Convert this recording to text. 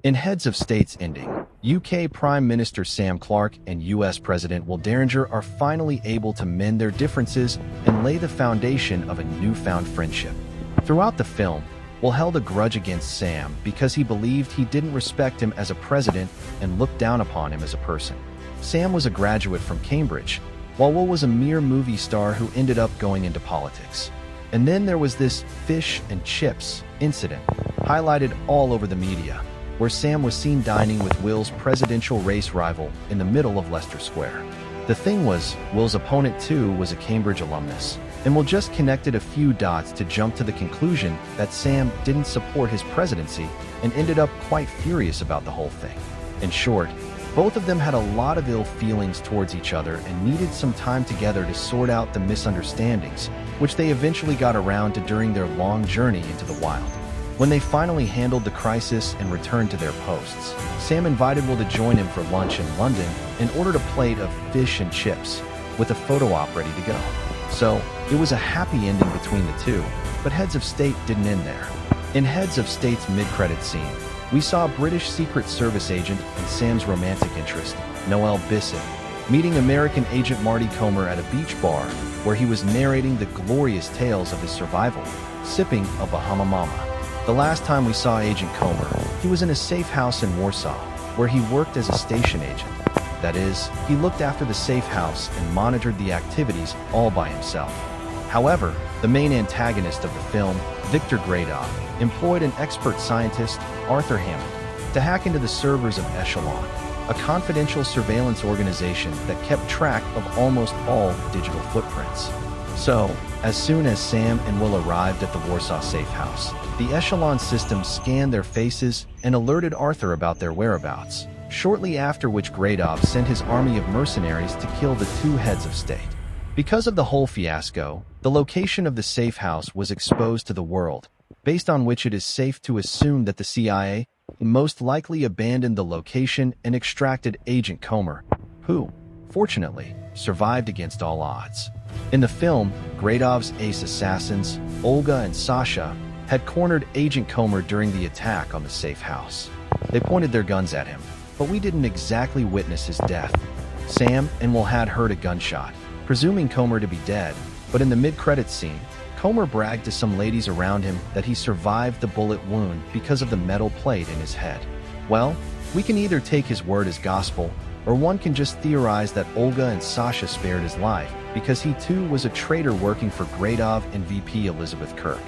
In Heads of States ending, UK Prime Minister Sam Clarke and US President Will Derringer are finally able to mend their differences and lay the foundation of a newfound friendship. Throughout the film, Will held a grudge against Sam because he believed he didn't respect him as a president and looked down upon him as a person. Sam was a graduate from Cambridge, while Will was a mere movie star who ended up going into politics. And then there was this fish and chips incident, highlighted all over the media, where Sam was seen dining with Will's presidential race rival in the middle of Leicester Square. The thing was, Will's opponent too was a Cambridge alumnus, and Will just connected a few dots to jump to the conclusion that Sam didn't support his presidency and ended up quite furious about the whole thing. In short, both of them had a lot of ill feelings towards each other and needed some time together to sort out the misunderstandings, which they eventually got around to during their long journey into the wild. When they finally handled the crisis and returned to their posts, Sam invited Will to join him for lunch in London and ordered a plate of fish and chips, with a photo op ready to go. So, it was a happy ending between the two, but Heads of State didn't end there. In Heads of State's mid-credit scene, we saw a British Secret Service agent and Sam's romantic interest, Noel Bissett, meeting American agent Marty Comer at a beach bar where he was narrating the glorious tales of his survival, sipping a Bahama Mama. The last time we saw Agent Comer, he was in a safe house in Warsaw, where he worked as a station agent. That is, he looked after the safe house and monitored the activities all by himself. However, the main antagonist of the film, Victor Gradov, employed an expert scientist, Arthur Hammond, to hack into the servers of Echelon, a confidential surveillance organization that kept track of almost all digital footprints. So, as soon as Sam and Will arrived at the Warsaw safe house, the Echelon system scanned their faces and alerted Arthur about their whereabouts, shortly after which Gradov sent his army of mercenaries to kill the two heads of state. Because of the whole fiasco, the location of the safe house was exposed to the world, based on which it is safe to assume that the CIA most likely abandoned the location and extracted Agent Comer, who, fortunately, survived against all odds. In the film, Gradov's ace assassins, Olga and Sasha, had cornered Agent Comer during the attack on the safe house. They pointed their guns at him, but we didn't exactly witness his death. Sam and Will had heard a gunshot, presuming Comer to be dead, but in the mid-credits scene, Comer bragged to some ladies around him that he survived the bullet wound because of the metal plate in his head. Well, we can either take his word as gospel, or one can just theorize that Olga and Sasha spared his life because he too was a traitor working for Gradov and VP Elizabeth Kirk.